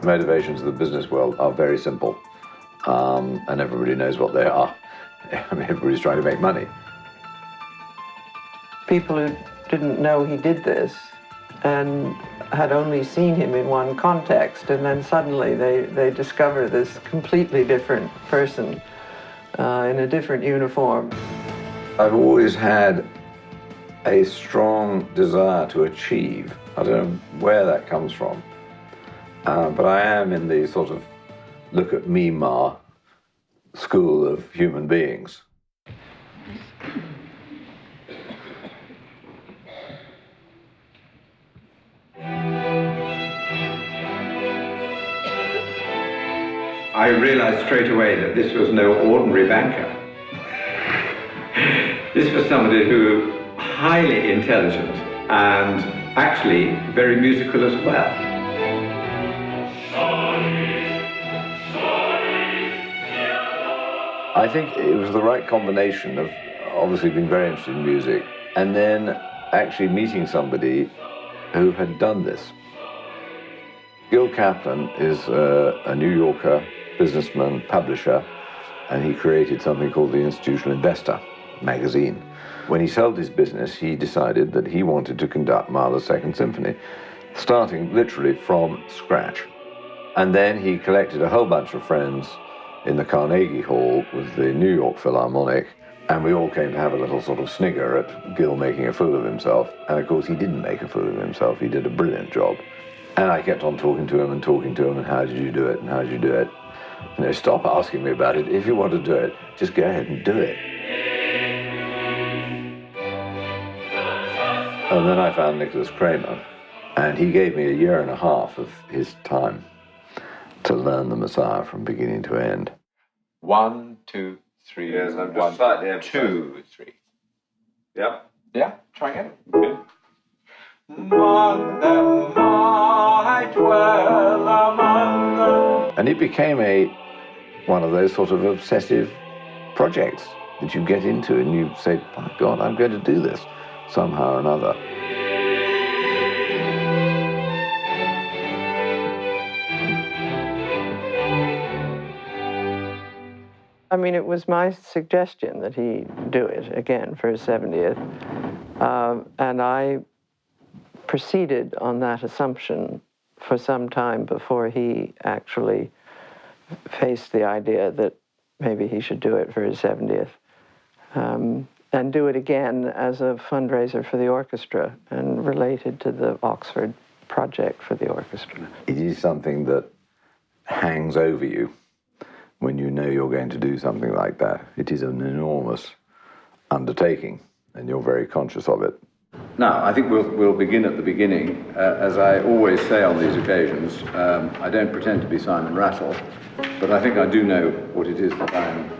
Motivations of the business world are very simple, and everybody knows what they are. I mean, everybody's trying to make money. People who didn't know he did this and had only seen him in one context, and then suddenly they discover this completely different person in a different uniform. I've always had a strong desire to achieve. I don't know where that comes from, but I am in the sort of look at me, Ma school of human beings. I realized straight away that this was no ordinary banker. This was somebody who highly intelligent and actually very musical as well. I think it was the right combination of obviously being very interested in music and then actually meeting somebody who had done this. Gil Kaplan is a New Yorker, businessman, publisher, and he created something called the Institutional Investor magazine. When he sold his business, he decided that he wanted to conduct Mahler's Second Symphony, starting literally from scratch. And then he collected a whole bunch of friends in the Carnegie Hall with the New York Philharmonic, and we all came to have a little sort of snigger at Gil making a fool of himself. And of course, he didn't make a fool of himself. He did a brilliant job. And I kept on talking to him, and how did you do it, and how did you do it? You know, stop asking me about it. If you want to do it, just go ahead and do it. And then I found Nicholas Kramer, and he gave me a year and a half of his time to learn the Messiah from beginning to end. 1, 2, 3. Yes, I'm just 1, slightly 2, 3. Yep. Yeah, try again. Okay. And it became one of those sort of obsessive projects that you get into and you say, my God, I'm going to do this somehow or another. I mean, it was my suggestion that he do it again for his 70th, and I proceeded on that assumption for some time before he actually faced the idea that maybe he should do it for his 70th, and do it again as a fundraiser for the orchestra and related to the Oxford project for the orchestra. It is something that hangs over you when you know you're going to do something like that. It is an enormous undertaking, and you're very conscious of it. Now, I think we'll begin at the beginning. As I always say on these occasions, I don't pretend to be Simon Rattle, but I think I do know what it is that I'm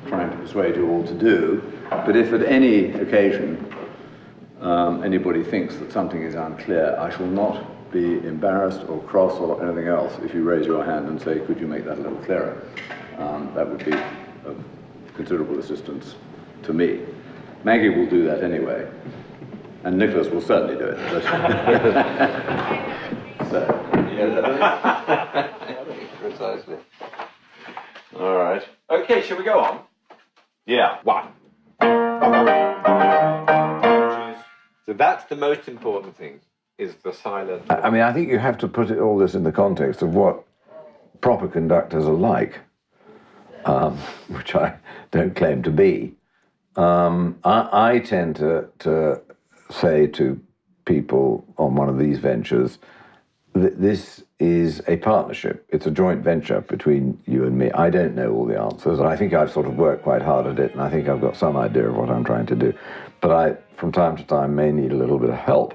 trying to persuade you all to do. But if at any occasion anybody thinks that something is unclear, I shall not be embarrassed or cross or anything else if you raise your hand and say, could you make that a little clearer? That would be of considerable assistance to me. Maggie will do that anyway, and Nicholas will certainly do it. Precisely. All right. Okay, shall we go on? Yeah. 1. So that's the most important thing, is the silent. I mean, I think you have to put all this in the context of what proper conductors are like, which I don't claim to be. I tend to say to people on one of these ventures that this is a partnership. It's a joint venture between you and me. I don't know all the answers. I think I've sort of worked quite hard at it, and I think I've got some idea of what I'm trying to do. But I, from time to time, may need a little bit of help.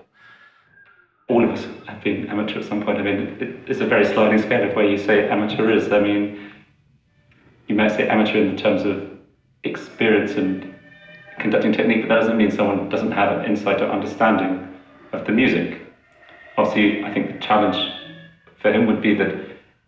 All of us have been amateur at some point. I mean, it's a very sliding scale of where you say amateur is. I mean, you might say amateur in terms of experience and conducting technique, but that doesn't mean someone doesn't have an insight or understanding of the music. Obviously, I think the challenge for him would be that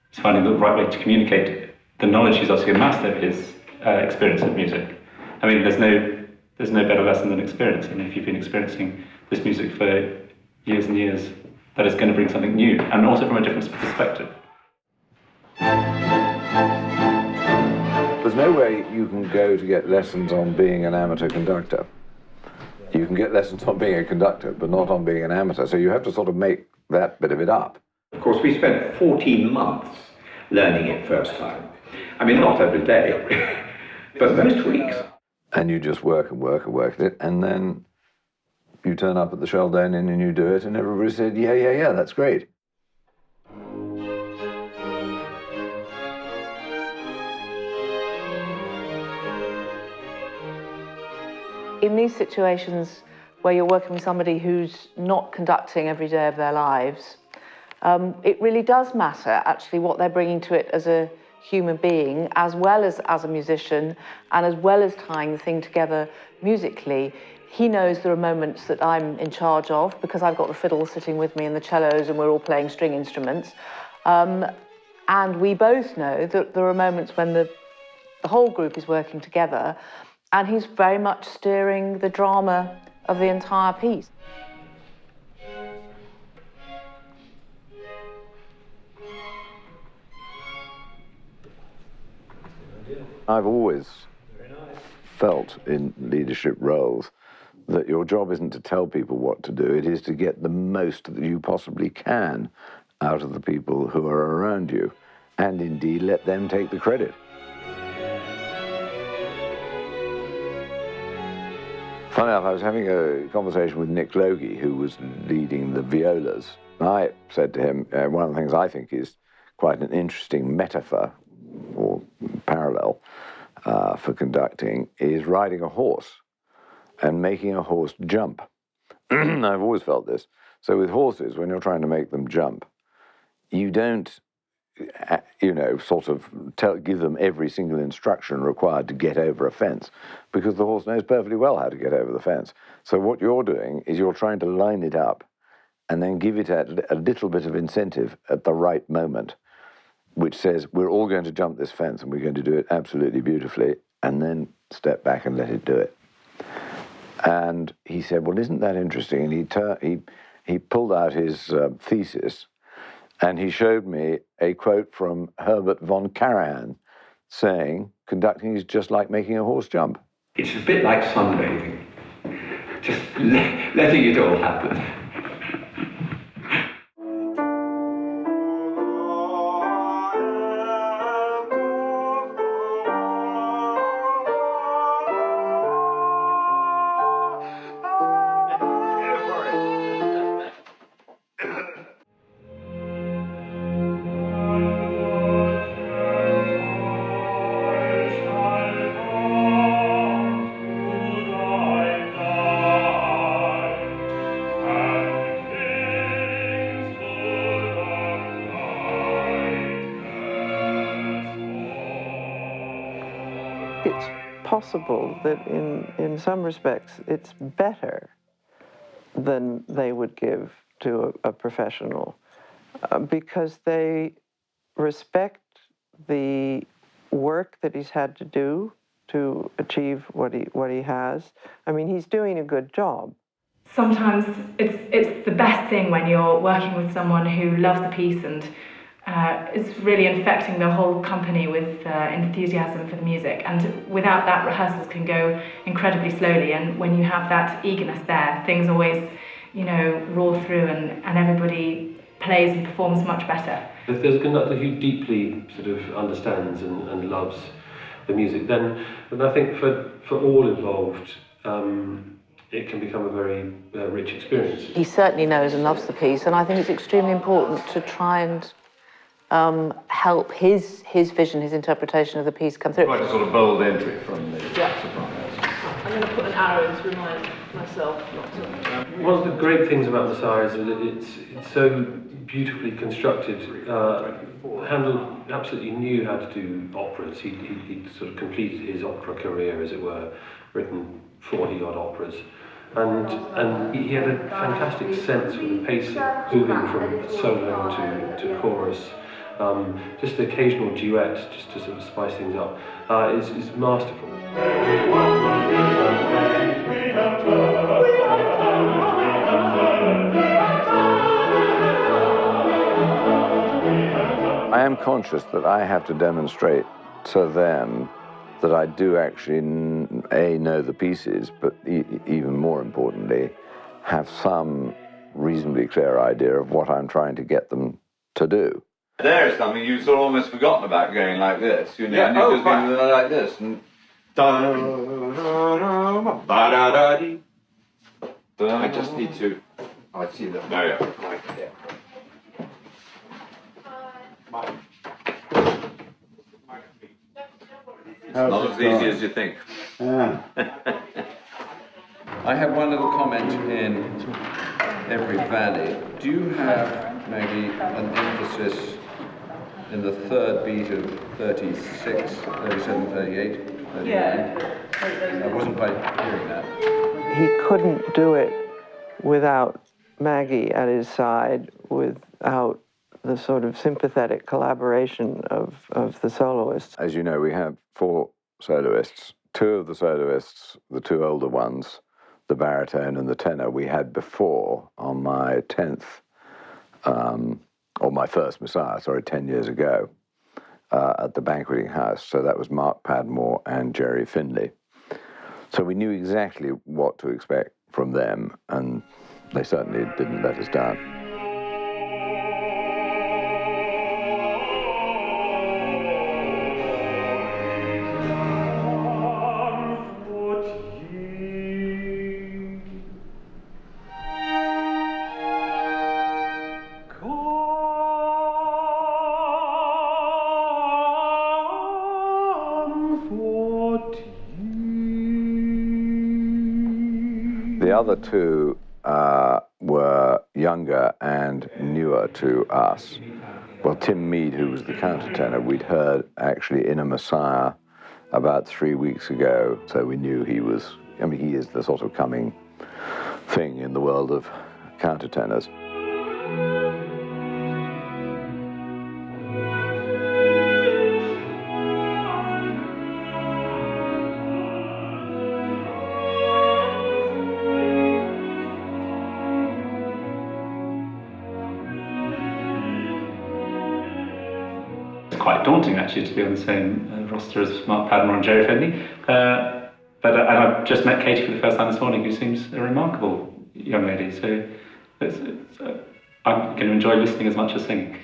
it's finding the right way to communicate the knowledge he's obviously amassed of his experience of music. I mean, there's no better lesson than experience, and if you've been experiencing this music for years and years, that is going to bring something new, and also from a different perspective. There's no way you can go to get lessons on being an amateur conductor. You can get lessons on being a conductor, but not on being an amateur. So you have to sort of make that bit of it up. Of course, we spent 14 months learning it first time. I mean, not every day, but most weeks. And you just work and work and work at it, and then you turn up at the Sheldonian and you do it, and everybody said, yeah, that's great. In these situations where you're working with somebody who's not conducting every day of their lives, it really does matter actually what they're bringing to it as a human being, as well as a musician, and as well as tying the thing together musically. He knows there are moments that I'm in charge of because I've got the fiddle sitting with me and the cellos and we're all playing string instruments. And we both know that there are moments when the whole group is working together and he's very much steering the drama of the entire piece. I've always felt in leadership roles that your job isn't to tell people what to do, it is to get the most that you possibly can out of the people who are around you, and indeed let them take the credit. Funny enough, I was having a conversation with Nick Logie, who was leading the violas. And I said to him, one of the things I think is quite an interesting metaphor or parallel for conducting is riding a horse and making a horse jump. I've always felt this. So with horses, when you're trying to make them jump, you don't, sort of give them every single instruction required to get over a fence, because the horse knows perfectly well how to get over the fence. So what you're doing is you're trying to line it up and then give it a little bit of incentive at the right moment, which says, we're all going to jump this fence and we're going to do it absolutely beautifully, and then step back and let it do it. And he said, well, isn't that interesting? And he pulled out his thesis, and he showed me a quote from Herbert von Karajan saying, conducting is just like making a horse jump. It's a bit like sunbathing, just letting it all happen. It's possible that in some respects it's better than they would give to a professional because they respect the work that he's had to do to achieve what he has. I mean, he's doing a good job. Sometimes it's the best thing when you're working with someone who loves the piece and is really infecting the whole company with enthusiasm for the music. And without that, rehearsals can go incredibly slowly. And when you have that eagerness there, things always, roar through and everybody plays and performs much better. If there's a conductor who deeply sort of understands and loves the music, then I think for all involved, it can become a very rich experience. He certainly knows and loves the piece, and I think it's extremely important to try and help his vision, his interpretation of the piece come through. Quite a sort of bold entry from the sopranos. I'm going to put an arrow in to remind myself not to. One of the great things about Messiah is that it's so beautifully constructed. Handel absolutely knew how to do operas. He sort of completed his opera career, as it were, written 40-odd operas. And he had a fantastic sense for the pacing, moving from solo to chorus. Just the occasional duet, just to sort of spice things up, is masterful. I I am conscious that I have to demonstrate to them that I do actually, A, know the pieces, but even more importantly, have some reasonably clear idea of what I'm trying to get them to do. There's something you've sort of almost forgotten about going like this, you know, Yeah, and you just go like this. And I just need to. I see that. No, yeah. Right there. Not as easy as you think. I have one little comment in every valley. Do you have, Maggie, an emphasis in the third beat of 36, 37, 38, 39? Yeah. I wasn't quite hearing that. He couldn't do it without Maggie at his side, without the sort of sympathetic collaboration of the soloists. As you know, we have 4 soloists. 2 of the soloists, the 2 older ones, the baritone and the tenor, we had before on my 10th, or my first Messiah, 10 years ago, at the banqueting house. So that was Mark Padmore and Jerry Finley. So we knew exactly what to expect from them, and they certainly didn't let us down. The other 2 were younger and newer to us. Well, Tim Mead, who was the countertenor, we'd heard actually in a Messiah about 3 weeks ago, so we knew he was, he is the sort of coming thing in the world of countertenors. Quite daunting actually to be on the same roster as Mark Padmore and Jerry Finley. And I've just met Katie for the first time this morning, who seems a remarkable young lady. So I'm going to enjoy listening as much as singing.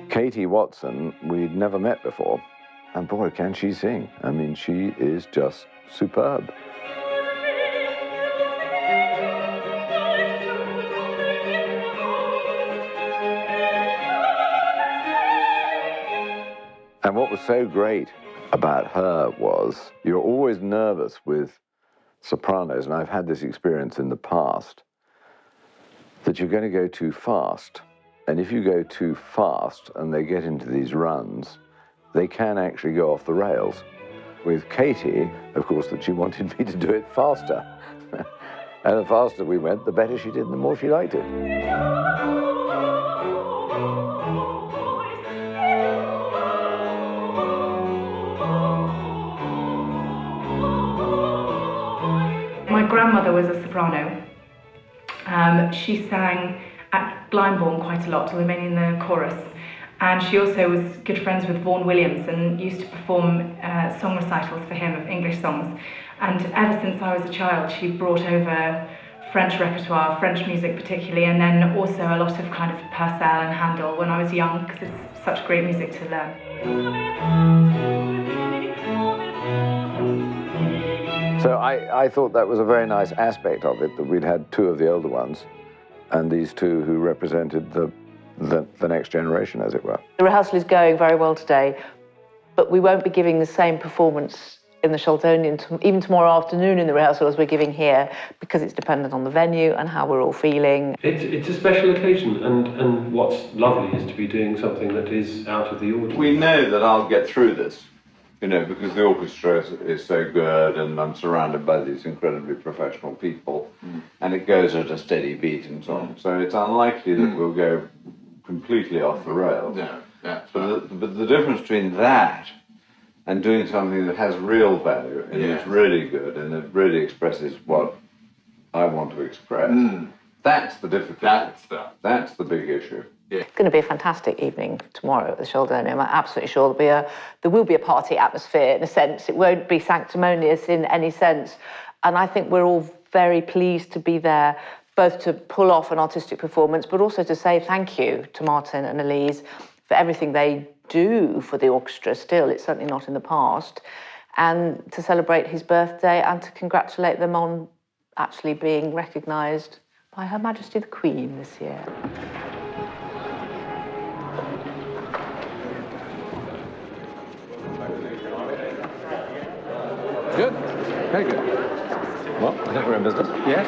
Katie Watson, we'd never met before, and boy, can she sing. She is just superb. And what was so great about her was you're always nervous with sopranos, and I've had this experience in the past, that you're going to go too fast. And if you go too fast and they get into these runs, they can actually go off the rails. With Katie, of course, that she wanted me to do it faster. And the faster we went, the better she did and the more she liked it. My grandmother was a soprano. She sang at Glyndebourne quite a lot, mainly in the chorus. And she also was good friends with Vaughan Williams and used to perform song recitals for him of English songs. And ever since I was a child, she brought over French repertoire, French music particularly, and then also a lot of kind of Purcell and Handel when I was young, because it's such great music to learn. So I thought that was a very nice aspect of it, that we'd had 2 of the older ones and these 2 who represented the next generation, as it were. The rehearsal is going very well today, but we won't be giving the same performance in the Sheldonian, even tomorrow afternoon in the rehearsal as we're giving here, because it's dependent on the venue and how we're all feeling. It's a special occasion, and what's lovely is to be doing something that is out of the ordinary. We know that I'll get through this, because the orchestra is so good and I'm surrounded by these incredibly professional people, and it goes at a steady beat and so on. So it's unlikely that we'll go completely off the rails. No, that's but the difference between that and doing something that has real value and is really good and it really expresses what I want to express. That's the difficulty. That's the big issue. It's going to be a fantastic evening tomorrow at the Sheldonian. I'm absolutely sure there will be a party atmosphere in a sense. It won't be sanctimonious in any sense. And I think we're all very pleased to be there, both to pull off an artistic performance, but also to say thank you to Martin and Elise for everything they do for the orchestra still. It's certainly not in the past. And to celebrate his birthday and to congratulate them on actually being recognised by Her Majesty the Queen this year. Good. Very good. Well, I think we're in business. Yes.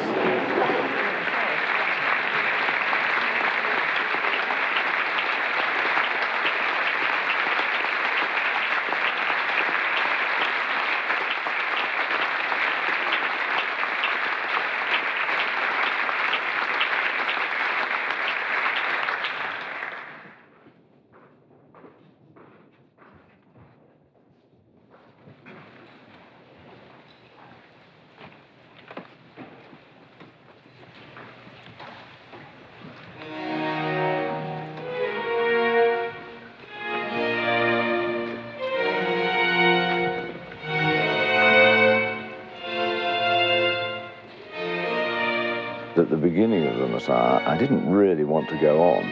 At the beginning of the Messiah, I didn't really want to go on.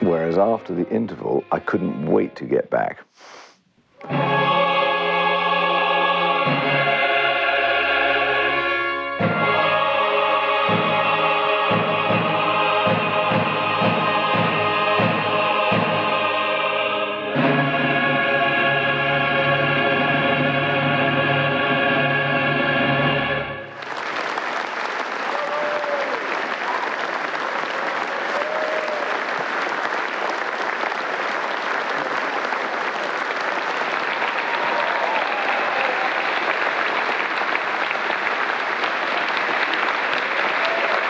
Whereas after the interval, I couldn't wait to get back.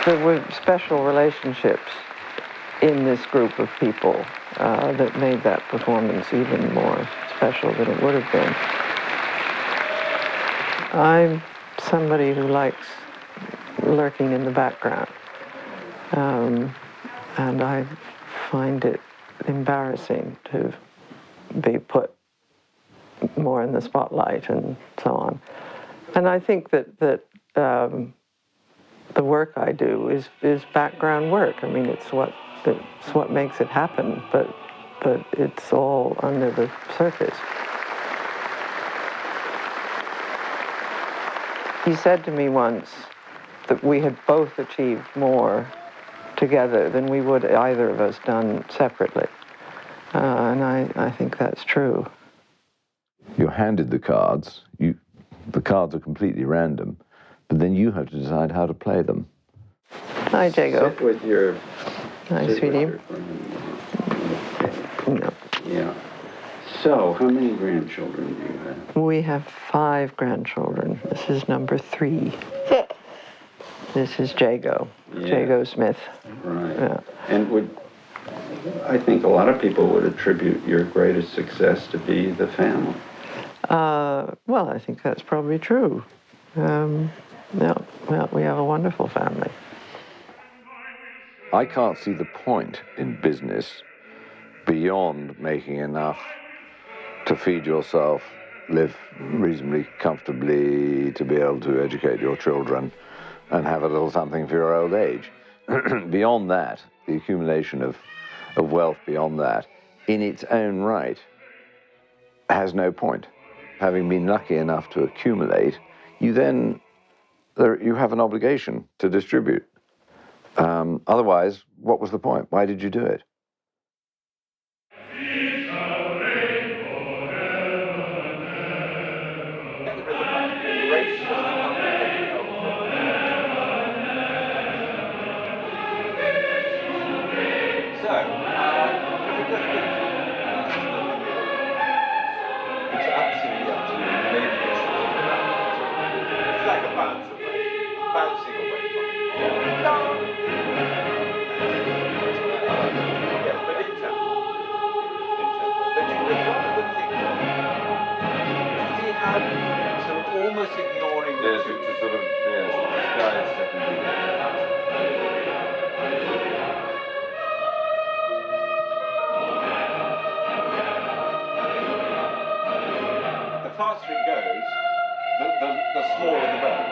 There were special relationships in this group of people that made that performance even more special than it would have been. I'm somebody who likes lurking in the background, and I find it embarrassing to be put more in the spotlight and so on. And I think that the work I do is background work. I mean, it's what makes it happen, but it's all under the surface. He said to me once that we had both achieved more together than we would either of us done separately. And I think that's true. You're handed the cards. The cards are completely random, but then you have to decide how to play them. Hi, Jago. Sit with your... Hi, sit sweetie. with your No. yeah. So, how many grandchildren do you have? We have 5 grandchildren. This is number 3. This is Jago. Yeah. Jago Smith. Right. Yeah. And I think a lot of people would attribute your greatest success to be the family. Well, I think that's probably true. Well, we have a wonderful family. I can't see the point in business beyond making enough to feed yourself, live reasonably comfortably, to be able to educate your children, and have a little something for your old age. Beyond that, the accumulation of wealth beyond that, in its own right, has no point. Having been lucky enough to accumulate, you have an obligation to distribute. Otherwise, what was the point? Why did you do it? Bouncing away from it. smaller the better.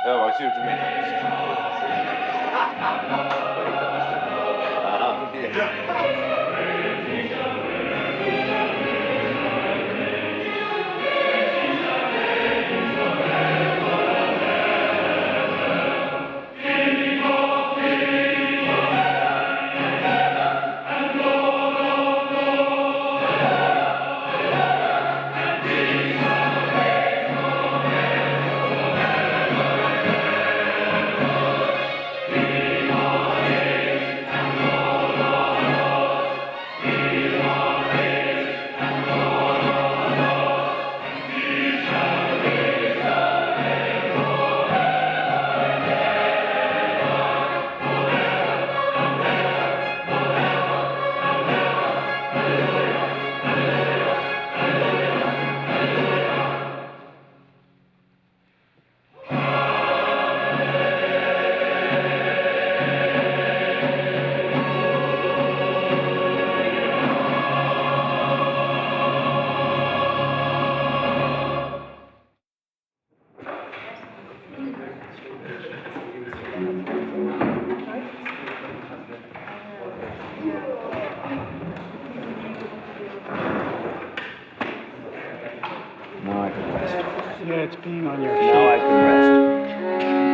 Oh, I see what you mean. Now I can rest. Yeah, it's being on your Now I can rest.